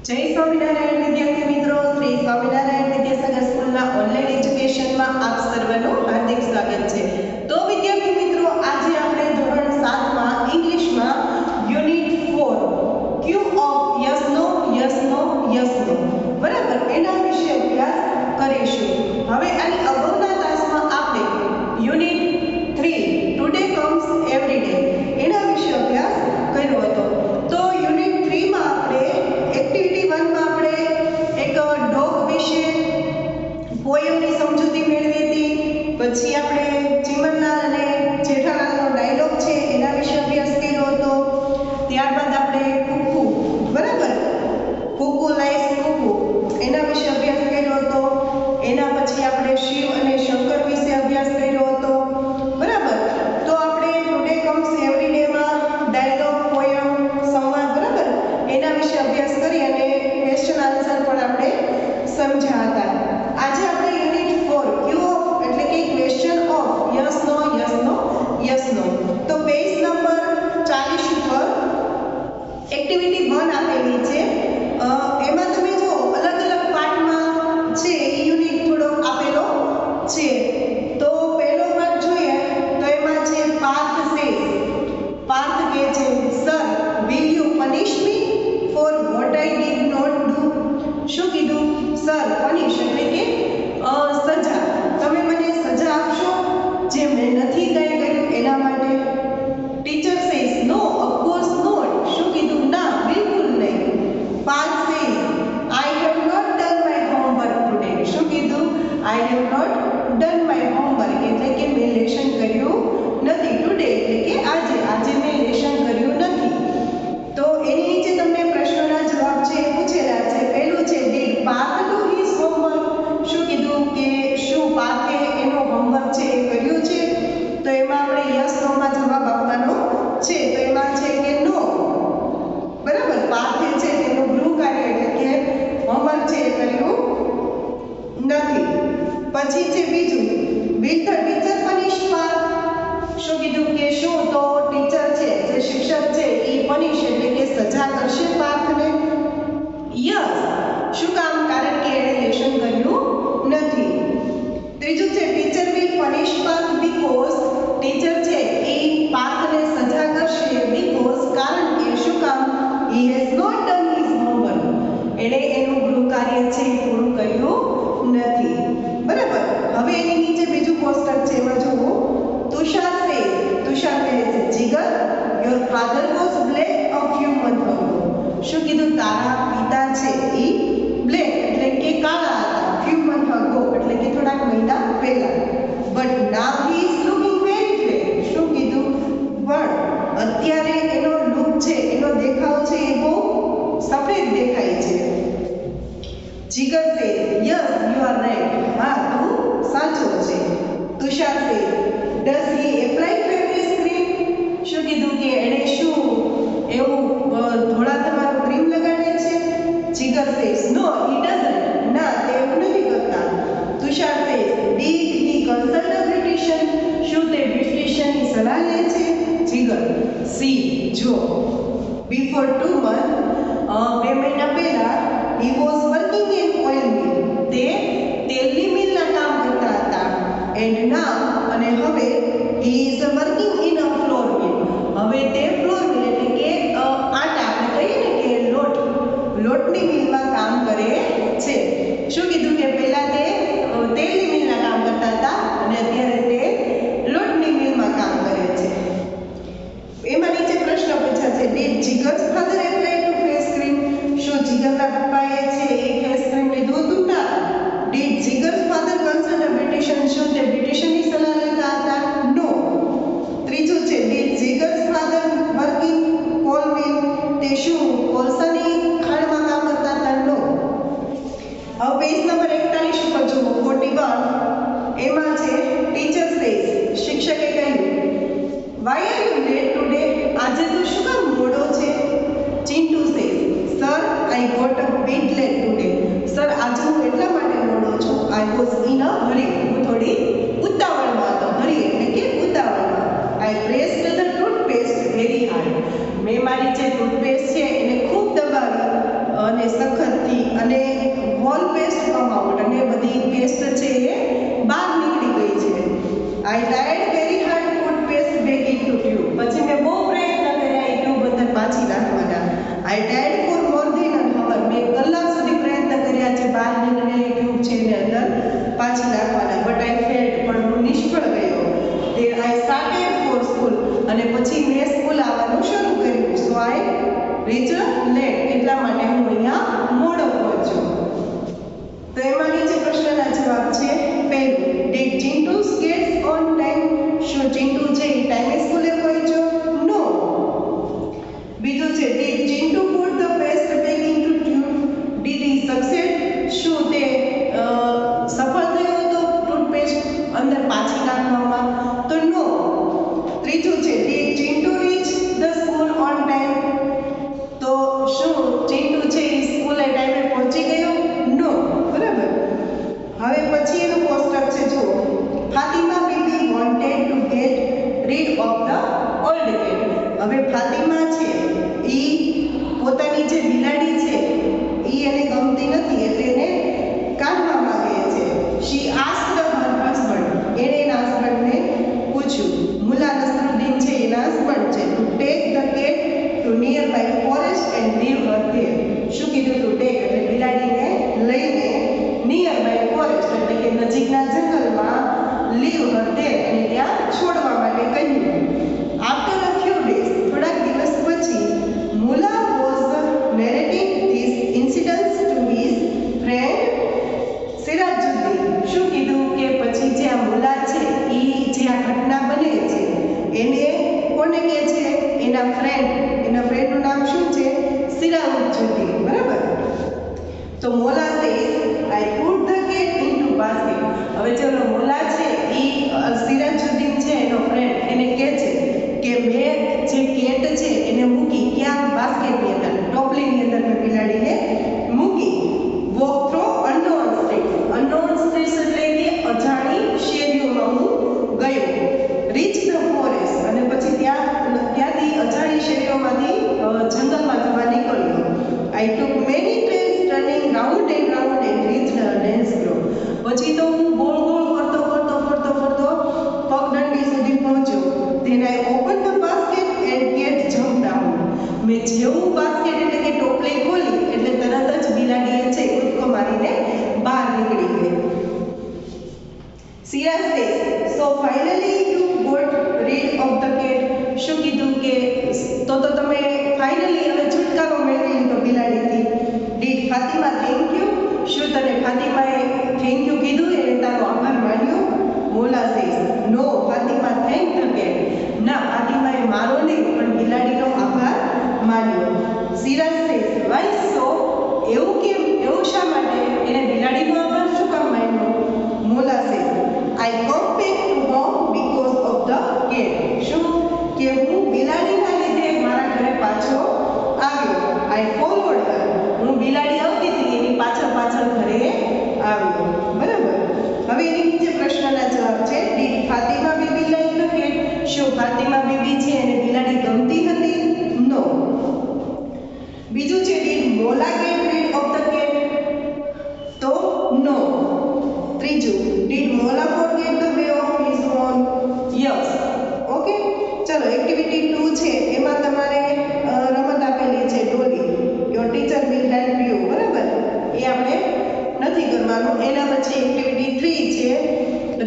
જય સ્વામિનારાયણ વિદ્યાર્થી મિત્રો, શ્રી સ્વામિનારાયણ વિદ્યાસાગર સ્કૂલના ઓનલાઈન એજ્યુકેશનમાં આપ સર્વનું હાર્દિક સ્વાગત છે। તો વિદ્યાર્થી મિત્રો, આજે આપણે ધોરણ 7 માં ઇંગ્લિશમાં unit 4 Q of yes no બરાબર એના વિશે અભ્યાસ કરીશું। હવે આની અગાઉના ક્લાસમાં આપણે unit 3 today comes every day એના વિશે અભ્યાસ કર્યો હતો। તો યુનિટ 3 માં આપણે એક્ટિવિટી 1 માં આપણે એક ડોગ વિશે પોયમની સમજૂતી મેળવી હતી। પછી આપણે ચીમનલાલ અને જેઠાલાલનો ડાયલોગ છે એના વિશે અભ્યાસ કર્યો હતો। ત્યારબાદ આપણે કુકુ બરાબર કુકુ લાઈસ કુકુ એના વિશે અભ્યાસ કર્યો હતો। એના પછી આપણે શિવ અને શંકર વિશે અભ્યાસ કર્યો હતો બરાબર। તો આપણે ટુડે કમ્સ એવરી ડે માં ડાયલોગ પોયમ સંવાદ બરાબર એના વિશે અભ્યાસ કરી અને ક્વેશ્ચન આન્સર પણ આપણે સમજ્યા હતા। આજે આપણે યુનિટ 4 ક્યુ ઓફ એટલે કે ક્વેશ્ચન ઓફ યસ નો તો પેજ નંબર 40 ઉપર એક્ટિવિટી 1 આપેલી છે। એમાં તમે જો અલગ અલગ પાર્ટમાં છે એ યુનિટ થોડો આપેલો છે। તો પહેલો પાર્ટ જોઈએ તો એમાં છે પાર્થ કહે છે sir will you punish me for what I did not do. શું કીધું? સર પનિશ એટલે કે સજા, તમે મને સજા આપશો જે મેં નથી કંઈ કર્યું એના માટે। Teacher says no of course not. શું કીધું? ના બિલકુલ નહીં। Parth says I have not done my homework today. શું કીધું? I have not done my homework એટલે કે મેં લેશન કર્યું નથી। ટુડે એટલે કે આજે મેં લેશન કર્યું નથી। તો એની નીચે તમને પ્રશ્નોના જવાબ છે પૂછેલા છે। પહેલું છે did Parth do his homework. શું કીધું કે શું પાર્થે એનો હોમવર્ક છે એ કર્યું છે? તો એમાં આપણે યસ નો માં જવાબ આપવાનો છે। તો એમાં છે કે નો બરાબર પાર્થે છે તેનું ગૃહ કાર્ય એટલે કે હોમવર્ક છે એ કર્યું નથી। પછી છે બીજું will the teacher punish Parth. શું કીધું કે શું તો ટીચર છે જે શિક્ષક છે એ પનિશ એટલે કે સજા કરશે પાર્થને? યસ। શું કામ? કારણ કે એણે લેશન કર્યું નથી। ત્રીજું છે teacher will punish Parth because teacher છે એ પાર્થને સજા કરશે બીકોઝ કારણ કે શું કામ? He has not done his homework એણે એનું ગૃહ કાર્ય છે એ પૂરું કર્યું નથી બરાબર। હવે એની નીચે બીજું પોસ્ટર છે એમાં જુઓ તુષાર કહે છે Jigar your father was black a few month ago. શું કીધું? તારા પિતા છે એ બ્લેક એટલે કે કાળા હતા ફ્યુ મંથ અગો એટલે કે થોડાક મહિના પહેલા but now he is looking very fair. શું કીધું? પણ અત્યારે એનો લુક છે એનો દેખાવ છે એ બહુ સફેદ દેખાય છે। જીગર say yes you are right. હા તું સાચો છે। તુષાર સે does he apply favourite cream. શું કીધું કે એણે શું એવું ધોળા થવાનું ક્રીમ લગાડે છે? જીગર સેઝ નો હી ડઝન્ટ ના તે એવું નથી કરતા। Tushar says did he consult a beautician. શું તે બ્યુટિશિયનની સલાહ લે છે? Jigar see Joe before 2 months 2 મહિના પહેલા he was working in oil mill તે તેલની મિલના કામ કરતા હતા એન્ડ નાઉ અને હવે he is working in a flour mill હવે તે ફ્લોર મિલ એટલે કે આટા આપણે કહીએ ને કે લોટની મિલમાં કામ કરે છે। શું કીધું કે પહેલા તે તેલની મિલના કામ કરતા હતા અને અત્યારે તે લોટની મિલમાં કામ કરે છે। એમાં નીચે પ્રશ્ન પૂછ્યા છે did Jigar's father apply to face cream. શું જીગરના પપ્પાએ છે એ ફેસ ક્રીમ લીધું હતું? ના। Did Jigar's father consult a beautician. શું તે બ્યુટિશિયનની સલાહ લેતા હતા? નો। ત્રીજું છે ડીડ જીગર્સ ફાધર પાછી નાખવાના. I tried for more than an hour, મેં કલાક સુધી પ્રયત્ન કર્યા છે બહાર નીકળેલી ટ્યુબ છે એને અંદર પાછી નાખવાના. બટ આઈ ફેલ્ડ, પણ હું નિષ્ફળ ગયો. Than I started for school, અને પછી મેં સ્કૂલ આવવાનું શરૂ કર્યું. સો આઈ રીચ લેટ, એટલા માટે હું અહીંયા મોડો પહોંચ્યો. તો એમાં નીચે પ્રશ્નના જવાબ છે. પહેલું, did Chintu gets on time, શું ચિંટુ છે એ ટાઈમે સ્કૂલે પહોંચ્યો? નો. બીજું છે, did Chintu put the paste back into tube, did he succeed, શું તે સફળ થયો હતો ટૂથપેસ્ટ અંદર પાછી નાખવામાં? તો નો. ત્રીજું છે, did Chintu reach the school on time, તો શું ચિંટુ છે એ સ્કૂલે ટાઈમે પહોંચી ગયો? નો. બરાબર. હવે પછી એનું કોષ્ટક છે, જુઓ. Fatima baby wanted to gate rid of the old cat. હવે ફાતિમા છે એ પોતાની જે બિલાડી છે એ એને ગમતી નથી, એટલે એને કાઢવા માંગે છે. શી આસ્ક્ડ હર હસબન્ડ, એણે એના હસબન્ડને પૂછ્યું. મુલા નસરુદ્દીન છે એના હસબન્ડ છે, to take the cat to nearby forest and leave her there. શું કીધું? ટુ ટેક એટલે બિલાડીને લઈને નિયર બાય ફોરેસ્ટ એટલે કે નજીકના જંગલમાં, લીવ હર ધેર અને ત્યાં છોડવા માટે કહ્યું. આફ્ટર અ ફ્યુ ડેઝ, થોડાક દિવસ પછી, Mulla was narrating this incidents to his friend Sirajuddin. શું કીધું? કે પછી જે આ મુલા છે એ જે આ ઘટના બને છે એને કોને કહે છે? એના ફ્રેન્ડનું નામ શું છે? સિરાજુદ્દીન. બરાબર. તો Mulla says, I put the cat into basket. હવે ચલો મોલા છે એ સિરાજુદ્દીન છે એનો ફ્રેન્ડ, એને કહે છે કે મેં જે કેટ છે એને મૂકી ક્યાં? બાસ્કેટની અંદર, ટોપલીની અંદર મેં બિલાડીને મૂકી. Walk throw unknown streets, unknown streets એટલે કે અજાણી શેરીઓમાં હું ગયો. રીચ ધ ફોરેસ્ટ, અને પછી ત્યાંથી અજાણી શેરીઓમાંથી જંગલમાં જવા નીકળ્યો. I took many trees turning round and reached a dense grove. પછી તો હું ગોળ ગોળ ફરતો પગદંડી સુધી પહોંચ્યો. Then I open the basket and cat jump down. મેં જેવું બાસ્કેટ એટલે કે ટોપલી ખોલી એટલે તરત જ બિલાડીએ છે કૂદકો મારીને બહાર નીકળી ગઈ. Siraj says, so finally you got rid of the cat. શું કીધું? કે તો તમે ફાઇનલી હવે છુટકારો મેળવી લીધો બિલાડીથી. ડીડ ફાતિમા થેન્ક યુ, શું તને ફાતિમાએ થેન્ક યુ કીધું, એને તારો આભાર માન્યો? Mulla says, no Fatima thank the cat. ના, ફાતિમાએ મારો નહીં પણ બિલાડીનો આભાર માન્યો. સિરાજ સેઝ, વાય સો, એવું કેમ? એવું શા માટે? એને બિલાડીનો આભાર શું કામ માન્યો? Mulla says, I come back to home because of the cat. શું? કે હું બિલાડીના લીધે મારા ઘરે પાછો આવ્યો. આઈ ફોલોડ હર, હું બિલાડી આવતી હતી એની પાછળ ઘરે આવ્યો. બરાબર. હવે એની નીચે પ્રશ્નના જવાબ છે. Did Fatima baby like the cat, શું ફાતિમા બેબી છે એને બિલાડી ગમતી હતી? નો. બીજું છે, did Mulla get rid of the cat, તો નો. ત્રીજું, did Mulla forget the way of his own? Yes. Okay. ચલો, એક્ટિવિટી 2 છે એમાં તમારે રમત આપેલી છે ડોલી. Your teacher will help you. બરાબર. એ આપણે નથી કરવાનું. એના પછી એક્ટિવિટી 3 છે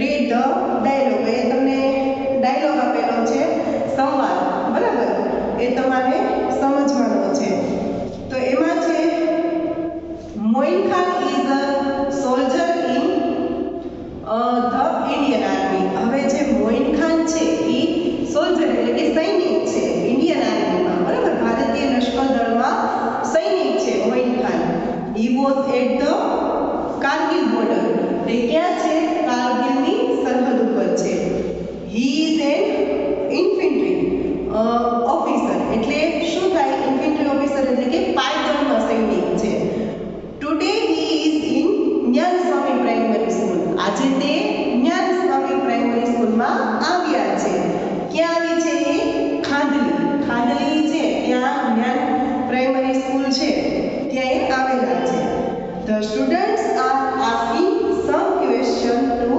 રીડ ધ ડાયલોગ. એ તમને ડાયલોગ આપેલો છે સંવાદ. બરાબર. એ તમારે સમજવાનો છે. તો એમાં છે, Moin Khan is a soldier in the Indian army. હવે જે મોઇન ખાન છે એ સોલ્જર એટલે કે સૈનિક છે ઇન્ડિયન આર્મીમાં. બરાબર. ભારતીય લશ્કર દળમાં સૈનિક છે Moin Khan. He was at the Kargil border. તે ક્યાં છે? કારગિલની સરહદ ઉપર છે. He is an infantry officer. એટલે શું થાય? ઇન્ફેન્ટ્રી ઓફિસર એટલે કે પાયદળમાં સૈનિક છે. ટુડે હી ઇઝ ઇન જ્ઞાન સ્વામી પ્રાઇમરી સ્કૂલ. આજે તે જ્ઞાન સ્વામી પ્રાઇમરી સ્કૂલમાં આવ્યા છે. ક્યાં આવી છે? એ ખાંડલી છે ત્યાં જ્ઞાન પ્રાઇમરી સ્કૂલ છે ત્યાં એ આવેલા છે. The students are asking some question to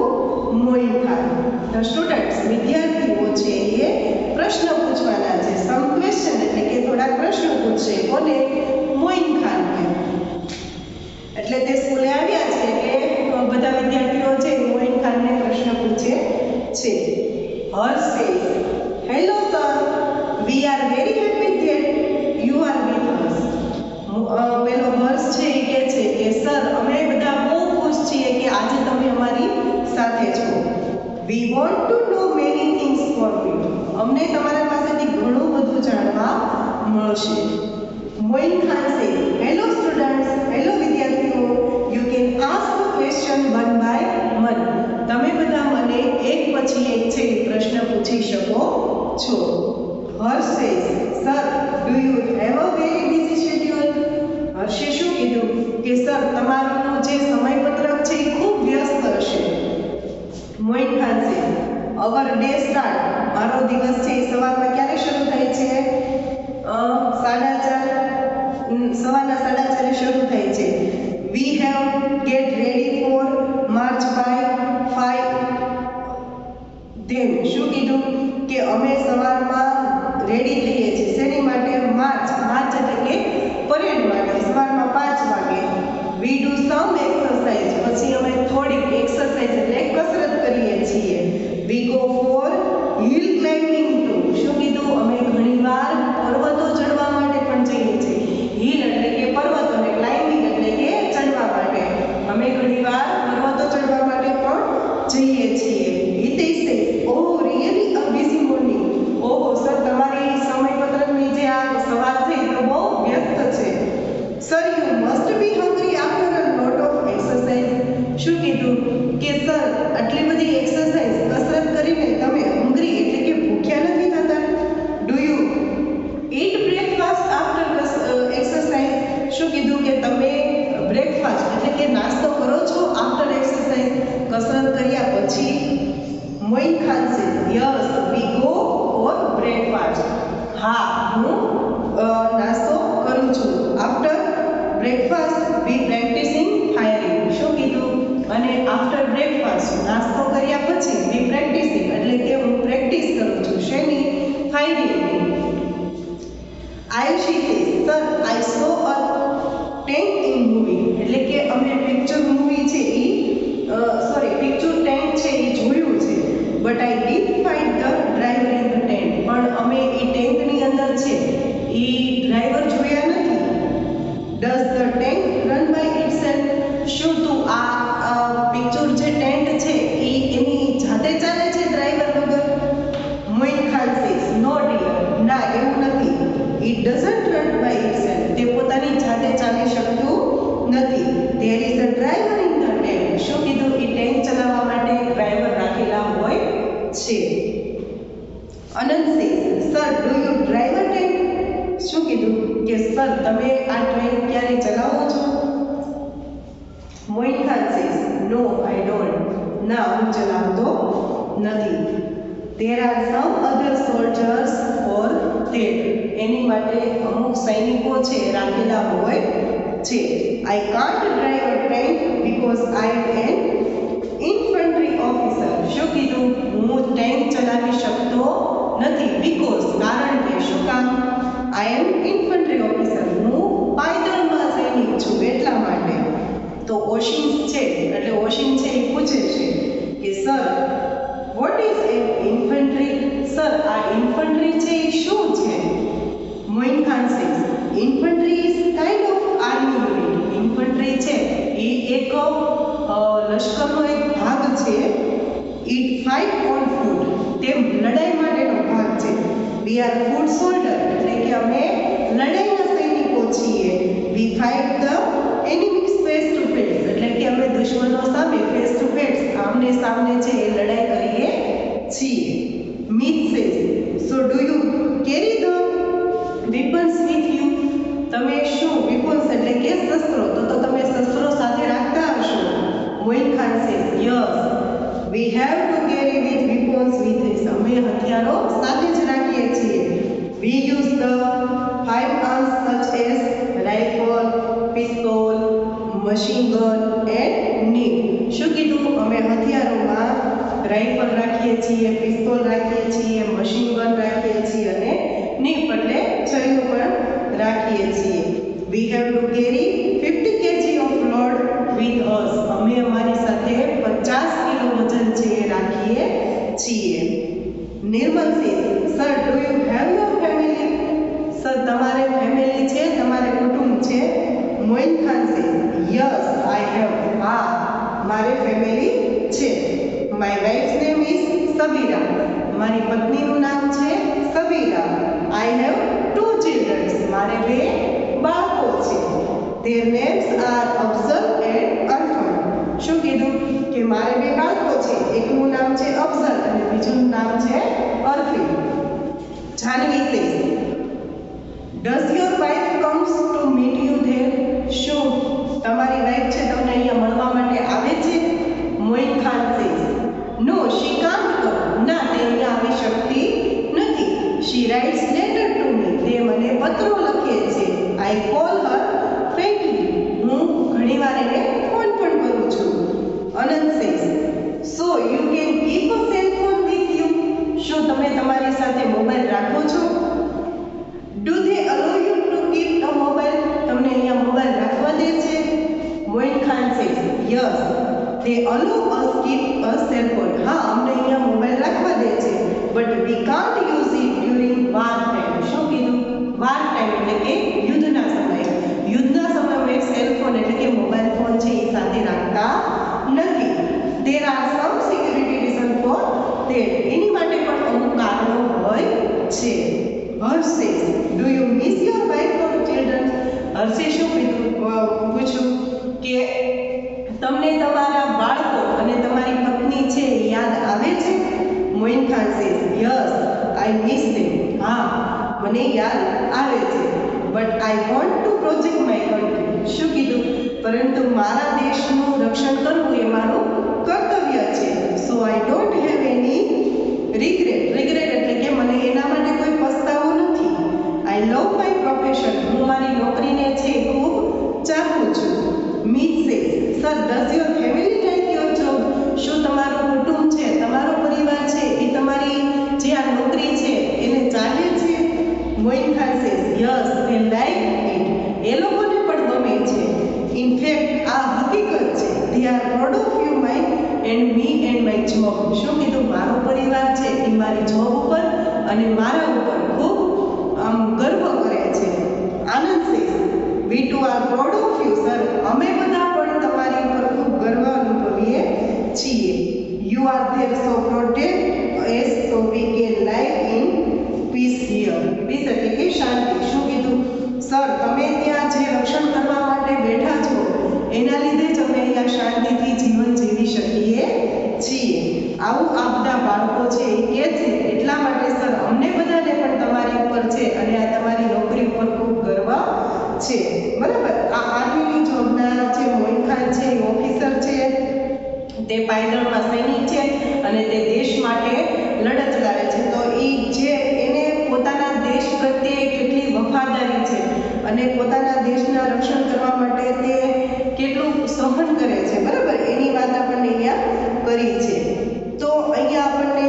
Moin Khan. The students વિદ્યાર્થીઓ છે એ પ્રશ્ન પૂછવાના છે. some question એટલે કે થોડા says, "Hello sir, we are very happy that you are with us." પેલો હર્ષ છે એ કહે છે કે સર અમે બધા બહુ ખુશ છીએ કે આજે તમે અમારી સાથે છો. We want to know many things from you. અમને તમારા પાસેથી ઘણું બધું જાણવા મળશે. Moin Khan says, "Hello students, hello વિદ્યાર્થીઓ, you can ask the question one by one." તમે બધા મને એક પછી એક છે એ પ્રશ્ન પૂછી શકો છો. હર્ષ says, "Sir, do you have a very busy schedule?" હર્ષે શું કીધું કે સર તમારું જે સમયપત્રક છે એ ખૂબ વ્યસ્ત હશે. Moin Khan says, "Our day start." મારો દિવસ છે એ સવારમાં ક્યારે શરૂ થાય છે? 4:30 સવારના 4:30 શરૂ થાય છે. We have get ready for march by 5. Then શું કીધું કે અમે સવારમાં રેડી થઈએ છીએ શેની માટે? માર્ચ એટલે કે પરેડ માટે. સવારમાં 5 વાગે. We do some exercise. પછી અમે થોડીક એક્સરસાઇઝ એટલે કસરત કરીએ છીએ. We go for hill climbing too. શું કીધું? અમે ઘણીવાર પર્વતો ચડવા માટે પણ જઈએ છીએ. hill એટલે કે પર્વતો અને climbing એટલે કે ચડવા માટે. અમે ઘણીવાર પર્વતો ચડવા માટે પણ જઈએ છીએ. Hitesh says, "Oh really a busy morning." ઓહો સર તમારી સમયપત્રકની જે આ સવાર છે એ તો બહુ વ્યસ્ત છે. Sir, you must be hungry after a lot of exercise. શું કીધું કે સર આટલી બધી એક્સરસાઇઝ કસરત કરીને તમે હંગ્રી એટલે કે ભૂખ્યા નથી થતા? Do you eat breakfast after exercise? શું કીધું કે તમે બ્રેકફાસ્ટ એટલે કે નાસ્તો કરો છો આફ્ટર એક્સરસાઇઝ કસરત કર્યા પછી? Moin Khan says, "Yes, we go for breakfast." હા હું નાસ્તો કરું છું. After breakfast we practicing firing. શું કીધું? અને આફ્ટર બ્રેકફાસ્ટ નાસ્તો કર્યા પછી we practicing એટલે કે હું પ્રેક્ટિસ કરું છું શેની? ફાયરિંગની. Ayushi says, "Sir, I saw a tank in movie." એટલે કે અમે પિક્ચર મૂવી છે એ પિક્ચર ટેન્ક છે એ જોયું છે. But I did find the driver in the tank. પણ અમે એ ટેન્કની અંદર છે એ ડ્રાઈવર જોયા નથી. Does the tank run by itself? શું તું આ પિક્ચર જે ટેન્ટ છે એ એની જાતે ચાલે છે ડ્રાઈવર વગર? Moin Khan says, "No dear." ના એવું નથી. It doesn't run by itself. તે પોતાની જાતે ચાલી શકતું નથી. There is a driver in the tank. શું કીધું? એ ટેન્ક ચલાવવા માટે ડ્રાઈવર રાખેલા હોય છે. અનંત says, "Sir, do you drive a tank?" શું કીધું કે સર તમે આ ટ્રેન ક્યારે ચલાવો છો? Moin Khan says, "No, I don't." ના હું ચલાવતો નથી. There are some other soldiers for that. એની માટે અમુક સૈનિકો છે રાખેલા હોય છે. I can't drive a tank because I am an infantry officer. શું કીધું? હું ટેન્ક ચલાવી શકતો નથી. Because કારણ કે શું કામ? I am infantry officer. હું પાયદળમાં સૈનિક છું એટલા માટે. તો ઓશિન છે એટલે ઓશિન છે એ પૂછે છે કે sir what is an infantry? Sir આ ઇન્ફન્ટ્રી છે એ શું છે? Moin Khan says, "Infantry is kind of army unit." Infantry છે એ એક લશ્કરનો એક ભાગ છે. It fight on foot. તે લડાઈ માટેનો ભાગ છે. We are foot soldier એટલે કે અમે લડાઈના સૈનિકો છીએ. We fight the enemy face to face એટલે કે અમે દુશ્મનો સામે face to face આમને સામને છે એ લડાઈ કરીએ છીએ. મિત says, "So do you carry the weapons with you?" તમે શું weapons એટલે કે શસ્ત્રો તો તમે શસ્ત્રો સાથે રાખતા હશો? Moin Khan says, "Yes, we have to carry with weapons with us." અમે હથિયારો સાથે જ રાખીએ છીએ. We use the firearms such as rifle, pistol, machine gun and nib. શું કીધું? અમે હથિયારોમાં રાઇફલ રાખીએ છીએ, પિસ્તોલ રાખીએ છીએ, મશીન ગન રાખીએ છીએ અને નીપ એટલે છરીઓ પણ રાખીએ છીએ. We have to carry 50 kg of load with us. અમે અમારી સાથે 50 કિલો વજન છે એ રાખીએ છીએ. નિર્મલ says, sir, do you have your family? Sir તમારે ફેમિલી છે, તમારે કુટુંબ છે? Moin Khan says, yes, I have. હા, મારે ફેમિલી છે. My wife's name is સબીરા. મારી પત્નીનું નામ છે સબીરા. I have 2 children. મારે 2 બાળકો છે. Their names are Afzal and અરફન. શું કીધું કે મારે 2 બાળકો છે, એકનું નામ છે અફઝલ અને બીજું નામ છે અરફી. Janvi says, does your wife comes to meet you there? શું તમારી વાઈફ છે તમને અહીંયા મળવા માટે આવે છે? Moin Khan says, no, she can't come. ના, તે અહીંયા આવી શકતી નથી. She writes letter to me. તે મને પત્રો લખે છે. I call her frequently. હું ઘણીવાર એને ફોન પણ કરું છું. અનંત says, so you can keep a cell phone with you? શું તમે તમારી સાથે મોબાઈલ રાખો છો? Do they allow you to keep a mobile? તમને અહીંયા મોબાઈલ રાખવા દે છે? Moin Khan says, yes, they allow us keep a cell phone. હા, અમને અહીંયા મોબાઈલ રાખવા દે છે, but we can't use it during war time. શું કીધું? war time એટલે કે યુદ્ધના સમયે. યુદ્ધના સમયે સેલ ફોન એટલે કે મોબાઈલ ફોન છે એ સાથે રાખતા નથી. There are some security reason for that. એની માટે પણ અમુક કારણો હોય છે. હર્ષ says, do you miss your wife or children? હર્ષે શું પૂછ્યું કે તમને તમારા બાળકો અને તમારી પત્ની છે યાદ આવે છે? Moin Khan says, yes, I miss them. હા, મને યાદ આવે છે, but I want to protect my country. શું કીધું? પરંતુ મારા દેશનું રક્ષણ કરવું એ મારું કર્તવ્ય છે. So I don't have any regret. Regret એટલે કે મને એના માટે કોઈ પસ્તાવો નથી. I love my profession. હું મારી નોકરીને છે ખૂબ ચાહું છું. મીત says, sir, does your family like your job? શું તમારું કુટુંબ છે, તમારો પરિવાર છે એ તમારી જે આ નોકરી છે એને ચાલે છે? Moin Khan says, yes, they like it. એ લોકોને પણ ગમે છે. In fact, આ હકીકત છે. They are proud of you, my and me and my job. શું કીધું? મારો પરિવાર છે એ મારી જોબ ઉપર અને મારા ઉપર ખૂબ ગર્વ કરે છે. આનંદ says, we too are proud of you, sir. અમે બધા પણ તમારી ઉપર ખૂબ ગર્વ અનુભવીએ છીએ. You are there so protect us so we can live in peace here. Peace એટલે કે શાંતિ. શું કીધું? સર, તમે ત્યાં જે રક્ષણ કરવા માટે બેઠા છો એના લીધે જ અમે અહીંયા શાંતિથી જીવન જીવી શકીએ છીએ. આવું આ બધા બાળકો છે એ કહે છે. એટલા માટે સર અમને બધાને પણ તમારી ઉપર છે અને આ તમારી નોકરી ઉપર ખૂબ ગર્વ છે. બરાબર. આ આર્મીની જોબના જે મોઇન ખાન છે એ ઓફિસર છે, તે પાયદળમાં સૈનિક છે અને તે દેશ માટે લડત લાવે છે. તો એ જે એને પોતાના દેશ પ્રત્યે કેટલી વફાદારી છે અને પોતાના દેશના રક્ષણ કરવા માટે તે કેટલું સહન કરે છે, બરાબર, એની વાત આપણને અહીંયા કરી છે. તો અહીંયા આપણને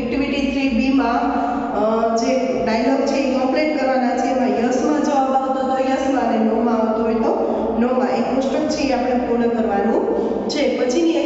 એક્ટિવિટી 3B માં જે ડાયલોગ છે એ કમ્પ્લીટ કરવાના છે. એમાં યસમાં જવાબ આવતો તો યસમાં અને નોમાં આવતો હોય તો નોમાં. એક કોષ્ટક છે એ આપણે પૂર્ણ કરવાનું છે. પછીની